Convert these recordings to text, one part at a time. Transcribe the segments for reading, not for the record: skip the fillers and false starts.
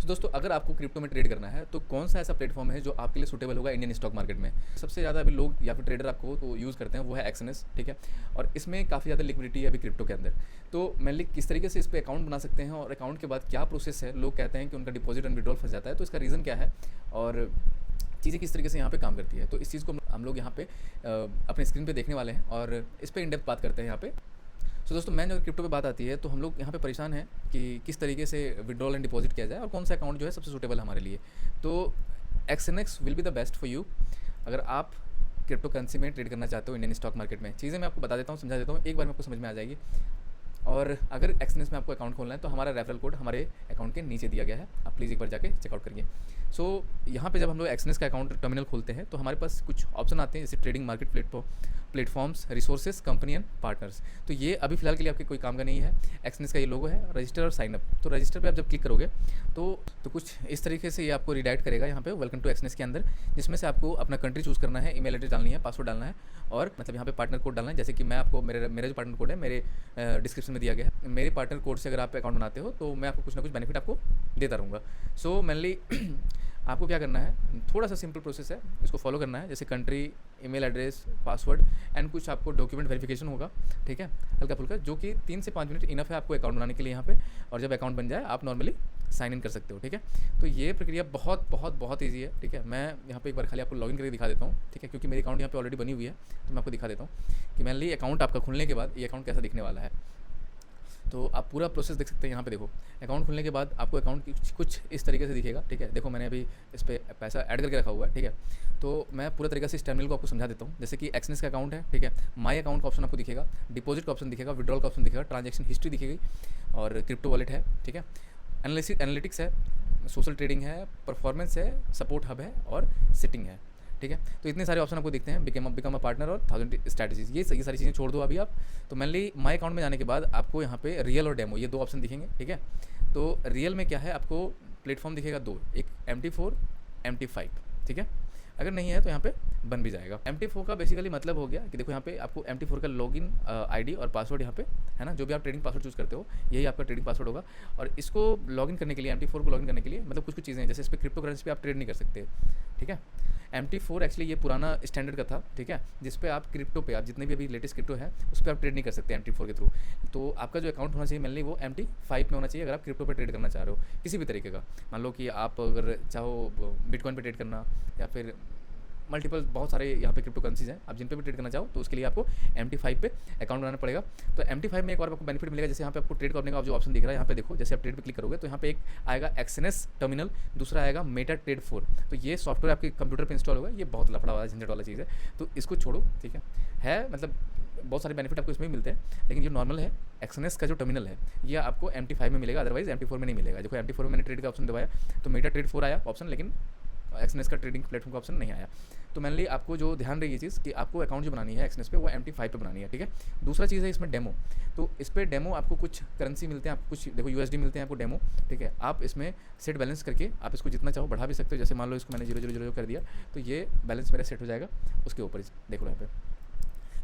तो दोस्तों अगर आपको क्रिप्टो में ट्रेड करना है तो कौन सा ऐसा प्लेटफॉर्म है जो आपके लिए सूटेबल होगा इंडियन स्टॉक मार्केट में। सबसे ज़्यादा अभी लोग या फिर ट्रेडर आपको तो यूज़ करते हैं वो है एक्सएनएस, ठीक है। और इसमें काफ़ी ज़्यादा लिक्विडिटी है अभी क्रिप्टो के अंदर। तो मेनली किस तरीके से इस पर अकाउंट बना सकते हैं और अकाउंट के बाद क्या प्रोसेस है, लोग कहते हैं कि उनका डिपॉजिट एंड विड्रॉल फंस जाता है, तो इसका रीज़न क्या है और चीज़ें किस तरीके से यहाँ पे काम करती है, तो इस चीज़ को हम लोग यहाँ पे अपने स्क्रीन पे देखने वाले हैं और इस पर इन डेप्थ बात करते हैं यहाँ पे। सो दोस्तों मैं, अगर क्रिप्टो पे बात आती है तो हम लोग यहाँ पे परेशान हैं कि किस तरीके से विड्रॉल एंड डिपॉजिट किया जाए और कौन सा अकाउंट जो है सबसे सूटेबल है हमारे लिए। तो XNX will be the best for you अगर आप क्रिप्टो करेंसी में ट्रेड करना चाहते हो इंडियन स्टॉक मार्केट में। चीज़ें मैं आपको बता देता हूँ, समझा देता हूँ, एक बार में आपको समझ में आ जाएगी। और अगर एक्सएनएक्स में आपको अकाउंट खोलना है तो हमारा रेफरल कोड हमारे अकाउंट के नीचे दिया गया है, आप प्लीज़ एक बार जाके चेकआउट करिए। सो यहाँ पे जब हम लोग एक्सएनएक्स का अकाउंट टर्मिनल खोलते हैं तो हमारे पास कुछ ऑप्शन आते हैं, जैसे trading, market platforms, resources, company and partners. तो ये अभी फिलहाल के लिए आपके कोई काम का नहीं है। एक्सएनएक्स का ये लोगो है, रजिस्टर और साइनअप। तो रजिस्टर पे आप जब क्लिक करोगे तो कुछ इस तरीके से ये आपको रिडायरेक्ट करेगा यहाँ पे वेलकम टू एक्सएनएक्स के अंदर, जिसमें से आपको अपना कंट्री चूज़ करना है, ईमेल एड्रेस डालनी है, पासवर्ड डालना है और मतलब यहाँ पे पार्टनर कोड डालना है। जैसे कि मैं आपको मेरा जो पार्टनर कोड है मेरे डिस्क्रिप्शन में दिया गया है। मेरे पार्टनर कोड से अगर आप अकाउंट बनाते हो तो मैं आपको कुछ ना कुछ बेनिफिट आपको देता रहूँगा। सो मेनली आपको क्या करना है, थोड़ा सा सिंपल प्रोसेस है, इसको फॉलो करना है। जैसे country, email address, password and कुछ आपको डॉक्यूमेंट वेरिफिकेशन होगा, ठीक है, हल्का फुल्का, जो कि 3 से 5 मिनट इनफ है आपको अकाउंट बनाने के लिए यहाँ पे। और जब अकाउंट बन जाए आप नॉर्मली साइन इन कर सकते हो, ठीक है। तो ये प्रक्रिया बहुत बहुत बहुत ईजी है, ठीक है। मैं यहाँ पे एक बार खाली आपको लॉगिन करके दिखा देता हूँ, ठीक है, क्योंकि मेरी अकाउंट यहाँ पे ऑलरेडी बनी हुई है। तो मैं आपको दिखा देता हूँ कि मेनली अकाउंट आपका खुलने के बाद ये अकाउंट कैसा दिखने वाला है। तो आप पूरा प्रोसेस देख सकते हैं यहाँ पे। देखो, अकाउंट खुलने के बाद आपको अकाउंट कुछ इस तरीके से दिखेगा, ठीक है। देखो मैंने अभी इस पर पैसा ऐड करके रखा हुआ है, ठीक है। तो मैं पूरा तरीके से इस टर्मिनल को आपको समझा देता हूँ। जैसे कि एक्सएनएक्स का अकाउंट है, ठीक है, माई अकाउंट का ऑप्शन आपको दिखेगा, डिपॉजिट का ऑप्शन दिखेगा, विड्रॉल का ऑप्शन दिखेगा, ट्रांजैक्शन हिस्ट्री दिखेगी और क्रिप्टो वॉलेट है, ठीक है, एनालिटिक्स है, सोशल ट्रेडिंग है, परफॉर्मेंस है, सपोर्ट हब है और सिटिंग है, ठीक है। तो इतने सारे ऑप्शन आपको दिखते हैं, बिकम अ पार्टनर और 1000 स्ट्रैटेजीज, ये सारी चीज़ें छोड़ दो अभी आप। तो मेनली माई अकाउंट में जाने के बाद आपको यहाँ पे रियल और डेमो, ये 2 ऑप्शन दिखेंगे, ठीक है। तो रियल में क्या है, आपको प्लेटफॉर्म दिखेगा 2, एक MT4, MT5, ठीक है। अगर नहीं है तो यहाँ पे बन भी जाएगा। MT4 का बेसिकली मतलब हो गया कि देखो यहाँ पे आपको MT4 का लॉगिन आईडी और पासवर्ड यहाँ पे है ना, जो भी आप ट्रेडिंग पासवर्ड चूज़ करते हो यही आपका ट्रेडिंग पासवर्ड होगा। और इसको लॉगिन करने के लिए, MT4 को लॉगिन करने के लिए मतलब कुछ चीज़ें हैं, जैसे इस पर क्रिप्टो करेंसी पे आप ट्रेड नहीं कर सकते, ठीक है। MT4 एक्चुअली ये पुराना स्टैंडर्ड का था, ठीक है, जिस पे आप क्रिप्टो पे, आप जितने भी अभी लेटेस्ट क्रिप्टो है उस पर आप ट्रेड नहीं कर सकते MT4 के थ्रू। तो आपका जो अकाउंट होना चाहिए मेनली वो MT5 में होना चाहिए अगर आप क्रिप्टो पे ट्रेड करना चाह रहे हो किसी भी तरीके का। मान लो कि आप अगर चाहो बिटकॉइन पे ट्रेड करना या फिर मल्टीपल बहुत सारे यहाँ पे क्रिप्टो करेंसीज हैं, आप जिन पे भी ट्रेड करना चाहो तो उसके लिए आपको MT5 पे अकाउंट बनाना पड़ेगा। तो MT5 में एक और आपको बेनिफिट मिलेगा, जैसे यहाँ पे आपको ट्रेड करने का जो ऑप्शन दिख रहा है यहाँ पे देखो, जैसे आप ट्रेड पे क्लिक करोगे तो यहाँ पे एक आएगा एक्सएनएस टर्मिनल, दूसरा आएगा मेटा ट्रेड 4। तो ये सॉफ्टवेयर आपके कंप्यूटर पर इंस्टॉल होगा, ये बहुत लफड़ा वाला झंझट वाला चीज़ है, तो इसको छोड़ो, ठीक है मतलब बहुत सारे बेनिफिट आपको इसमें भी मिलते हैं, लेकिन जो नॉर्मल है एक्सएनएस का जो टर्मिनल है ये आपको MT5 में मिलेगा, अदरवाइज MT4 में नहीं मिलेगा। देखो MT4 में मैंने ट्रेड का ऑप्शन दबाया तो मेटा ट्रेड 4 आया ऑप्शन, लेकिन एक्सएनएस का ट्रेडिंग प्लेटफॉर्म का ऑप्शन नहीं आया। तो मेनली आपको जो ध्यान रही ये चीज़ कि आपको अकाउंट जो बनानी है एक्सएनएस पे वो MT5 पे बनानी है, ठीक है। दूसरा चीज़ है इसमें डेमो। तो इस पर डेमो आपको कुछ करेंसी मिलते हैं, आपको कुछ देखो USD मिलते हैं आपको डेमो, ठीक है। आप इसमें सेट बैलेंस करके आप इसको जितना चाहो बढ़ा भी सकते हो। जैसे मान लो इसको मैंने 0.000 कर दिया तो ये बैलेंस मेरा सेट हो जाएगा उसके ऊपर, देखो यहाँ पे।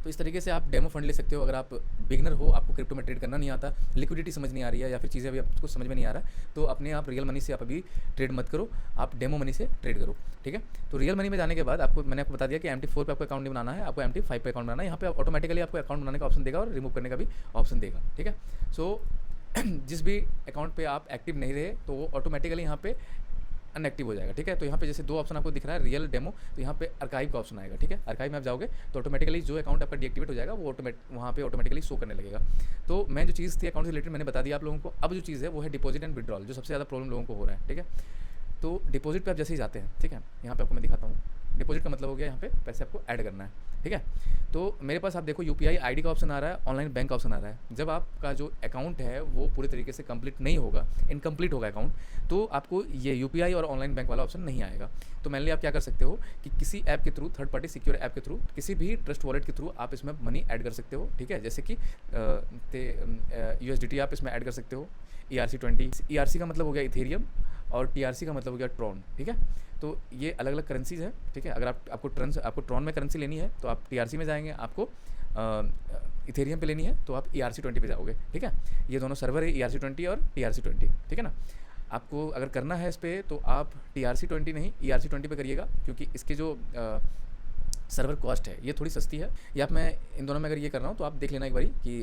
तो इस तरीके से आप डेमो फंड ले सकते हो अगर आप बिगनर हो, आपको क्रिप्टो में ट्रेड करना नहीं आता, लिक्विडिटी समझ नहीं आ रही है या फिर चीज़ें अभी आपको समझ में नहीं आ रहा है, तो अपने आप रियल मनी से आप अभी ट्रेड मत करो, आप डेमो मनी से ट्रेड करो, ठीक है। तो रियल मनी में जाने के बाद मैंने आपको बता दिया कि MT4 पे आपको अकाउंट नहीं बनाना है, आपको MT5 पे अकाउंट बनाना है। यहाँ पे ऑटोमेटिकली आपको अकाउंट बनाने का ऑप्शन देगा और रिमूव करने का भी ऑप्शन देगा, ठीक है। सो जिस भी अकाउंट पे आप एक्टिव नहीं रहे तो वो ऑटोमेटिकली यहाँ पे अनएक्टिव हो जाएगा, ठीक है। तो यहाँ पे जैसे 2 ऑप्शन आपको दिख रहा है, रियल, डेमो, तो यहाँ पे आर्काइव का ऑप्शन आएगा, ठीक है। आर्काइव में आप जाओगे तो ऑटोमेटिकली जो अकाउंट आपका डीएक्टिवेट हो जाएगा वो वहाँ पे ऑटोमेटिकली शो करने लगेगा। तो मैं जो चीज़ थी अकाउंट से रिलेटेड मैंने बता दिया आप लोगों को। अब जो चीज़ है वो है डिपॉजिट एंड विड्रॉल, जो सबसे ज़्यादा प्रॉब्लम लोगों को हो रहा है, ठीक है। तो डिपॉजिट पे आप जैसे ही जाते हैं, ठीक है, यहाँ पे आपको मैं दिखाता हूँ। डिपॉजिट का मतलब हो गया यहाँ पे पैसे आपको ऐड करना है, ठीक है। तो मेरे पास आप देखो UPI ID का ऑप्शन आ रहा है, ऑनलाइन बैंक का ऑप्शन आ रहा है। जब आपका जो अकाउंट है वो पूरे तरीके से कंप्लीट नहीं होगा, इनकम्प्लीट होगा अकाउंट, तो आपको ये UPI और ऑनलाइन बैंक वाला ऑप्शन नहीं आएगा। तो मेनली आप क्या कर सकते हो कि किसी ऐप के through, third party secure app के थ्रू, किसी भी ट्रस्ट वॉलेट के थ्रू आप इसमें मनी ऐड कर सकते हो, ठीक है। जैसे कि USDT आप इसमें ऐड कर सकते हो, ERC20, ERC का मतलब हो गया इथेरियम और TRC का मतलब हो गया ट्रॉन, ठीक है। तो ये अलग अलग करेंसीज हैं, ठीक है। अगर आपको ट्रॉन में करेंसी लेनी है तो आप TRC में जाएंगे, आपको इथेरियम पे लेनी है तो आप ERC20 पे जाओगे, ठीक है। ये दोनों सर्वर है, ERC20 और TRC20, ठीक है ना। आपको अगर करना है इस पे तो आप TRC20 नहीं ERC20 पे करिएगा, क्योंकि इसके जो सर्वर कॉस्ट है ये थोड़ी सस्ती है। या आप मैं इन दोनों में अगर ये कर रहा हूँ तो आप देख लेना एक बारी कि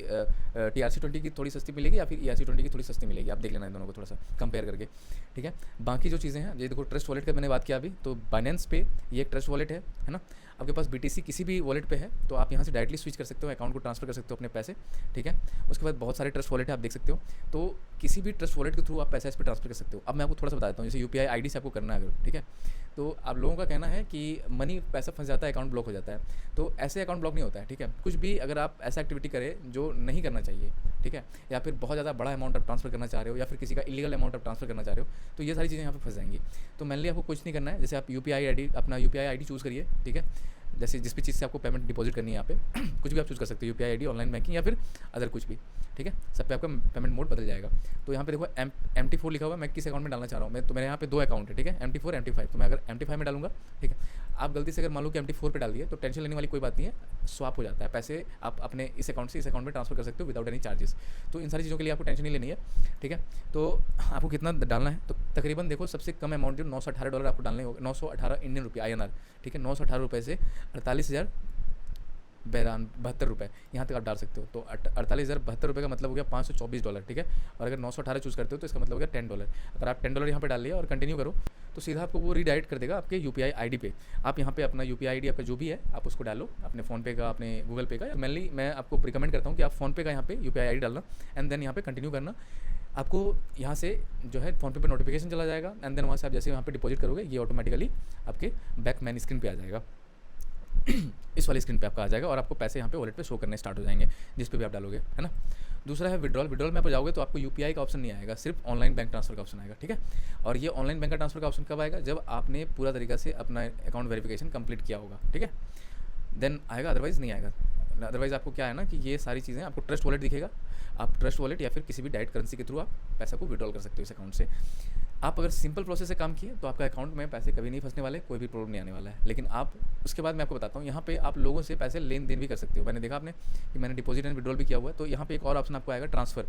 TRC20 की थोड़ी सस्ती मिलेगी या फिर ERC20 की थोड़ी सस्ती मिलेगी, आप देख लेना इन दोनों को थोड़ा सा कंपेयर करके, ठीक है। बाकी जो चीज़ें हैं, ये देखो ट्रस्ट वॉलेट का मैंने बात किया अभी, तो बाइनेंस पे ये एक ट्रस्ट वॉलेट है ना। आपके पास BTC किसी भी वॉलेट पे है तो आप यहाँ से डायरेक्टली स्विच कर सकते हो, अकाउंट को ट्रांसफर कर सकते हो अपने पैसे, ठीक है। उसके बाद बहुत सारे ट्रस्ट वॉलेट है, आप देख सकते हो, तो किसी भी ट्रस्ट वॉलेट के थ्रू आप पैसा इस पर ट्रांसफर कर सकते हो। अब मैं आपको थोड़ा सा बता देता हूँ, जैसे UPI ID से आपको करना है अगर, ठीक है, तो आप लोगों का कहना है कि मनी पैसा फंस जाता है, अकाउंट ब्लॉक हो जाता है, तो ऐसे अकाउंट ब्लॉक नहीं होता है, ठीक है। कुछ भी अगर आप ऐसा एक्टिविटी करें जो नहीं करना चाहिए, ठीक है, या फिर बहुत ज़्यादा बड़ा अमाउंट आप ट्रांसफर करना चाह रहे हो, या फिर किसी का इलीगल अमाउंट आप ट्रांसफर करना चाह रहे हो, तो ये सारी चीज़ें यहाँ पे फंस जाएंगी। तो मेनली आपको कुछ नहीं करना है, जैसे आप UPI ID अपना UPI ID चूज़ करिए, ठीक है, जैसे जिस भी चीज़ से आपको पेमेंट डिपॉजिट करनी है यहाँ पे कुछ भी आप चूज़ कर सकते हो, UPI ID, ऑनलाइन बैंकिंग या फिर अदर कुछ भी, ठीक है, सब पे आपका पेमेंट मोड बदल जाएगा। तो यहाँ पे देखो MT4 लिखा हुआ है, मैं किस अकाउंट में डालना चाह रहा हूँ, मैं तो मेरे यहाँ पे 2 अकाउंट है, ठीक है, MT4 MT5, तो मैं अगर MT5 में डालूंगा, ठीक है। आप गलती से अगर मान लो कि MT4 पे डाल दिए तो टेंशन लेने वाली कोई बात नहीं है, स्वाप हो जाता है, पैसे आप अपने इस अकाउंट से इस अकाउंट में ट्रांसफर कर सकते हो विदाउट एनी चार्जेस। तो इन सारी चीज़ों के लिए आपको टेंशन नहीं लेनी है, ठीक है। तो आपको कितना डालना है, तो तकरीबन देखो सबसे कम अमाउंट जो $918 आपको डालने होगा, 918 इंडियन रुपये INR, ठीक है, 918 रुपये से 48,072 रुपये यहाँ तक आप डाल सकते हो। तो 48,072 रुपये का मतलब हो गया $524, ठीक है। और अगर 918 चूज़ करते हो तो इसका मतलब हो गया $10। अगर आप $10 यहाँ पे डाल लिया और कंटिन्यू करो तो सीधा आपको वो रीडायरेक्ट कर देगा आपके UPI ID पे। आप यहाँ पे अपना UPI ID आपका जो भी है आप उसको डालो, अपने फ़ोनपे का, अपने गूगल पे का। मेनली मैं आपको रिकमेंड करता हूँ कि आप फ़ोनपे का यहाँ पे UPI ID डालना एंड देन यहाँ पे कंटिन्यू करना। आपको यहाँ से जो है फ़ोनपे पे नोटिफिकेशन चला जाएगा एंड देन वहाँ से आप जैसे यहाँ पे डिपॉजिट करोगे ये ऑटोमेटिकली आपके बैक मेन स्क्रीन पे आ जाएगा इस वाली स्क्रीन पे आपका आ जाएगा और आपको पैसे यहाँ पे वॉलेट पे शो करने स्टार्ट हो जाएंगे जिस पे भी आप डालोगे, है ना। दूसरा है विड्रॉल। विड्रॉल में आप जाओगे तो आपको UPI का ऑप्शन नहीं आएगा, सिर्फ ऑनलाइन बैंक ट्रांसफर का ऑप्शन आएगा, ठीक है। और ये ऑनलाइन बैंक का ट्रांसफर का ऑप्शन कब आएगा, जब आपने पूरा तरीका से अपना अकाउंट वेरिफिकेशन कंप्लीट किया होगा, ठीक है, देन आएगा, अदरवाइज़ नहीं आएगा। अदरवाइज़ आपको क्या है ना कि ये सारी चीज़ें आपको ट्रस्ट वॉलेट दिखेगा, आप ट्रस्ट वॉलेट या फिर किसी भी डायरेक्ट करेंसी के थ्रू आप पैसा को विड्रॉल कर सकते हो इस अकाउंट से। आप अगर सिंपल प्रोसेस से काम किए तो आपका अकाउंट में पैसे कभी नहीं फंसने वाले, कोई भी प्रॉब्लम नहीं आने वाला है। लेकिन आप उसके बाद मैं आपको बताता हूँ, यहाँ पे आप लोगों से पैसे लेन देन भी कर सकते हो। मैंने देखा आपने कि मैंने डिपॉजिट एंड विड्रॉल भी किया हुआ है, तो यहाँ पे एक और ऑप्शन आपको आएगा ट्रांसफ़र।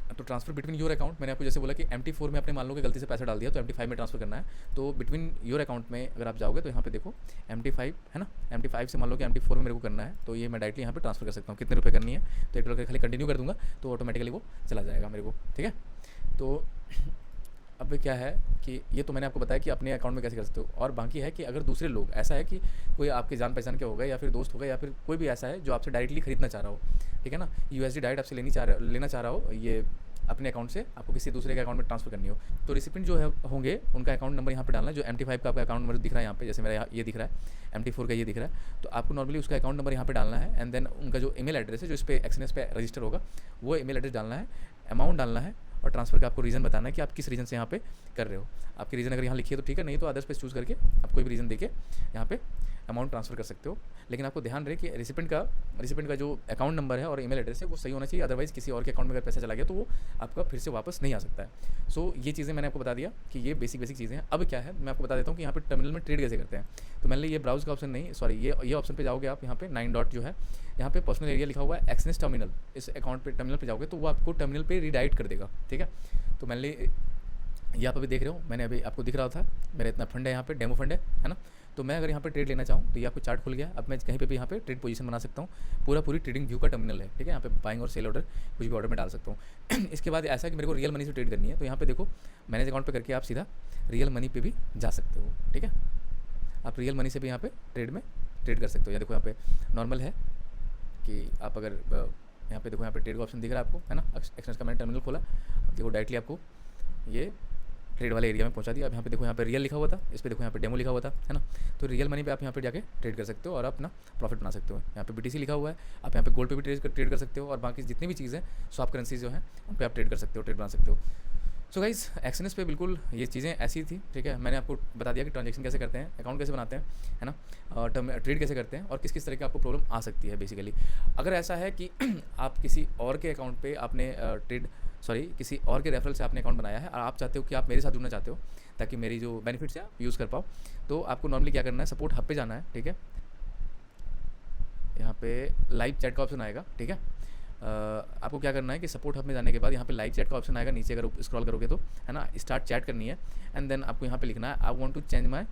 तो ट्रांसफर बिटवीन योर अकाउंट, मैंने आपको जैसे बोला कि MT4 में आपने मान लो कि गलती से पैसा डाल दिया तो MT5 में ट्रांसफर करना है, तो बिटवीन योर अकाउंट में अगर आप जाओगे तो यहाँ पे देखो MT5 है ना, MT5 से मान लो कि MT4 में मेरे को करना है, तो ये मैं डायरेक्टली यहाँ पे ट्रांसफर कर सकता हूँ। कितने रुपये करनी है तो $1 खाली कंटिन्यू कर दूँगा तो ऑटोमेटिकली वो चला जाएगा मेरे को, ठीक है। तो अब क्या है कि ये तो मैंने आपको बताया कि अपने अकाउंट में कैसे कर सकते हो। और बाकी है कि अगर दूसरे लोग, ऐसा है कि कोई आपके जान पहचान के हो गए या फिर दोस्त हो गए या फिर कोई भी ऐसा है जो आपसे डायरेक्टली खरीदना चाह रहा हो, ठीक है ना, USD डायरेक्ट आपसे लेना चाह रहा हो, ये अपने अकाउंट से आपको किसी दूसरे के अकाउंट में ट्रांसफर करनी हो, तो रिसिपेंट जो है होंगे उनका अकाउंट नंबर यहाँ पे डालना है। जो MT5 का आपका अकाउंट नंबर दिख रहा है यहाँ पे, जैसे मेरा ये दिख रहा है, MT4 का ये दिख रहा है, तो आपको नॉर्मली उसका अकाउंट नंबर यहाँ पे डालना है एंड देन उनका जो ईमेल एड्रेस है जो इस पे एक्सएनएस पे रजिस्टर होगा वो ईमेल एड्रेस डालना है, अमाउंट डालना है और ट्रांसफर का आपको रीज़न बताना है कि आप किस रीज़न से यहाँ पे कर रहे हो। आपकी रीज़न अगर यहाँ लिखी है तो ठीक है, नहीं तो अदर्स पे चूज़ करके आप कोई भी रीज़न देके यहाँ पे अमाउंट ट्रांसफर कर सकते हो। लेकिन आपको ध्यान रहे कि रिसिपेंट का जो अकाउंट नंबर है और ईमेल एड्रेस है वो सही होना चाहिए, अदरवाइज़ किसी और के अकाउंट में अगर पैसा चला गया तो वो आपका फिर से वापस नहीं आ सकता है। सो ये चीज़ें मैंने आपको बता दिया कि ये बेसिक चीज़ें हैं। अब क्या है मैं आपको बता देता हूँ कि यहाँ पे टर्मिनल में ट्रेड कैसे करते हैं। तो मैंने ये ब्राउज का ऑप्शन नहीं, सॉरी ये ऑप्शन पे जाओगे आप, यहाँ पे 9 डॉट जो है यहाँ पे पर्सनल एरिया लिखा हुआ है, एक्सएनएस टर्मिनल, इस अकाउंट पे टर्मिनल पे जाओगे तो वो आपको टर्मिनल पे रीडायरेक्ट कर देगा, ठीक है। तो मैंने ये आप अभी देख रहे हो, मैंने अभी आपको दिख रहा था मेरा इतना फंड है, यहाँ पे डेमो फंड है ना। तो मैं अगर यहाँ पे ट्रेड लेना चाहूँ तो ये आपको चार्ट खुल गया। अब मैं कहीं पे भी यहाँ पे ट्रेड पोजीशन बना सकता हूँ, पूरी ट्रेडिंग व्यू का टर्मिनल है, ठीक है। यहाँ पे बाइंग और सेल ऑर्डर कुछ भी ऑर्डर में डाल सकता हूँ। इसके बाद ऐसा है कि मेरे को रियल मनी से ट्रेड करनी है, तो यहाँ पे देखो मैनेज अकाउंट पे करके आप सीधा रियल मनी पे भी जा सकते हो, ठीक है। आप रियल मनी से भी यहाँ पे ट्रेड कर सकते हो। यहाँ देखो यहाँ पे नॉर्मल है कि आप अगर यहाँ पे देखो यहाँ पे ट्रेड का ऑप्शन दिख रहा है आपको, है ना। एक्सचेंज का मैंने टर्मिनल खोला, देखो डायरेक्टली आपको ये ट्रेड वाले एरिया में पहुंचा दिया। अब यहाँ पे देखो यहाँ पे रियल लिखा हुआ था, इस पे देखो यहाँ पे डेमो लिखा हुआ था, है ना। तो रियल मनी पे आप यहाँ पे जाके ट्रेड कर सकते हो और अपना प्रॉफिट बना सकते हो। यहाँ पे BTC लिखा हुआ है, आप यहाँ पे गोल्ड पे भी ट्रेड कर सकते हो और बाकी जितनी भी चीज़ें स्वैप करेंसी जो है उन पर आप ट्रेड कर सकते हो, ट्रेड बना सकते हो। सो गाइस एक्सएनएस पे बिल्कुल ये चीज़ें ऐसी थी, ठीक है। मैंने आपको बता दिया कि ट्रांजेक्शन कैसे करते हैं, अकाउंट कैसे बनाते हैं, है ना, और ट्रेड कैसे करते हैं और किस किस तरह की आपको प्रॉब्लम आ सकती है बेसिकली। अगर ऐसा है कि आप किसी और के अकाउंट पे आपने किसी और के रेफरल से आपने अकाउंट बनाया है और आप चाहते हो कि आप मेरे साथ जुड़ना चाहते हो ताकि मेरी जो बेनिफिट्स है आप यूज़ कर पाओ, तो आपको नॉर्मली क्या करना है, सपोर्ट हब पे जाना है, ठीक है। यहाँ पे लाइव चैट का ऑप्शन आएगा, ठीक है। आपको क्या करना है कि सपोर्ट हब में जाने के बाद यहाँ पे लाइव चैट का ऑप्शन आएगा नीचे, अगर स्क्रॉल करोगे तो, है ना, स्टार्ट चैट करनी है। एंड देन आपको यहाँ पे लिखना है I want to change my,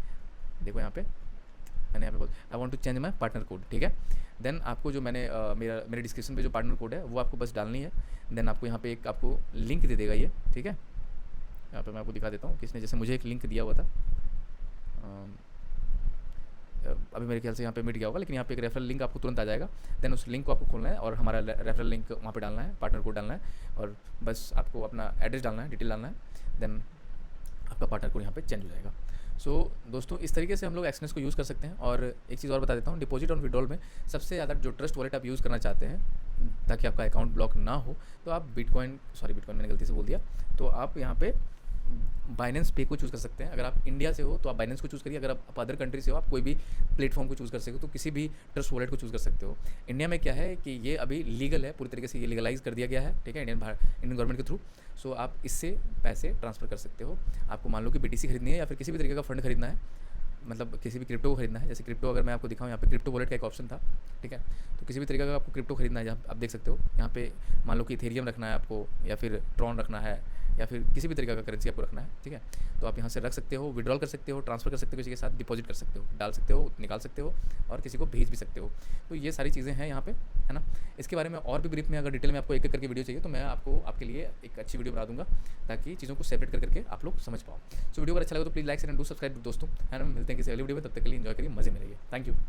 देखो यहाँ पे मैंने यहाँ पे बोल I want to change my partner code, ठीक है। देन आपको जो मैंने मेरे डिस्क्रिप्शन पे जो पार्टनर कोड है वो आपको बस डालनी है। देन आपको यहाँ पे एक आपको लिंक दे देगा ये, ठीक है। यहाँ पे मैं आपको दिखा देता हूँ, किसने जैसे मुझे एक लिंक दिया हुआ था, अभी मेरे ख्याल से यहाँ पे मिट गया होगा, लेकिन यहाँ पे एक रेफरल लिंक आपको तुरंत आ जाएगा। देन उस लिंक को आपको खोलना है और हमारा रेफरल लिंक वहाँ पे डालना है, पार्टनर कोड डालना है, और बस आपको अपना एड्रेस डालना है, डिटेल डालना है। देन आपका पार्टनर कोड यहाँ पे चेंज हो जाएगा। सो दोस्तों, इस तरीके से हम लोग एक्सनेस को यूज़ कर सकते हैं। और एक चीज़ और बता देता हूँ, डिपॉजिट और विड्रॉल में सबसे ज़्यादा जो ट्रस्ट वॉलेट आप यूज़ करना चाहते हैं ताकि आपका अकाउंट ब्लॉक ना हो, तो आप बिटकॉइन मैंने गलती से बोल दिया, तो आप यहाँ पे बाइनेंस पे को चूज़ कर सकते हैं। अगर आप इंडिया से हो तो आप बाइनेंस को चूज़ करिए, अगर आप अदर कंट्री से हो आप कोई भी प्लेटफॉर्म को चूज़ कर सकते हो, तो किसी भी ट्रस्ट वॉलेट को चूज़ कर सकते हो। इंडिया में क्या है कि ये अभी लीगल है, पूरी तरीके से ये लीगलाइज कर दिया गया है, ठीक है, इंडियन गवर्नमेंट के थ्रू। सो आप इससे पैसे ट्रांसफ़र कर सकते हो। आपको मान लो कि BTC खरीदनी है या फिर किसी भी तरीके का फंड खरीदना है, मतलब किसी भी क्रिप्टो को खरीदना है। जैसे क्रिप्टो अगर मैं आपको दिखाऊँ, यहाँ पे क्रिप्टो वॉलेट का एक ऑप्शन था, ठीक है। तो किसी भी तरीके का आपको क्रिप्टो खरीदना है, जहाँ आप देख सकते हो यहाँ पे मान लो कि इथेरियम रखना है आपको, या फिर ट्रॉन रखना है, या फिर किसी भी तरीके का करेंसी आपको रखना है, ठीक है। तो आप यहाँ से रख सकते हो, विड्रॉल कर सकते हो, ट्रांसफ़र कर सकते हो किसी के साथ, डिपॉजिट कर सकते हो, डाल सकते हो, निकाल सकते हो, और किसी को भेज भी सकते हो। तो ये सारी चीज़ें हैं यहाँ पे, है ना। इसके बारे में और भी ब्रीफ में अगर डिटेल में आपको एक एक करके वीडियो चाहिए तो मैं आपको आपके लिए एक अच्छी वीडियो बना दूँगा, ताकि चीज़ों को सेपरेट करके आप लोग समझ पाओ। सो वीडियो अगर अच्छा लगे तो please like and do subscribe दोस्तों, है ना। मिलते हैं किसी अगली वीडियो में, तब तक के लिए एंजॉय करिए, मजे में रहिए। Thank you.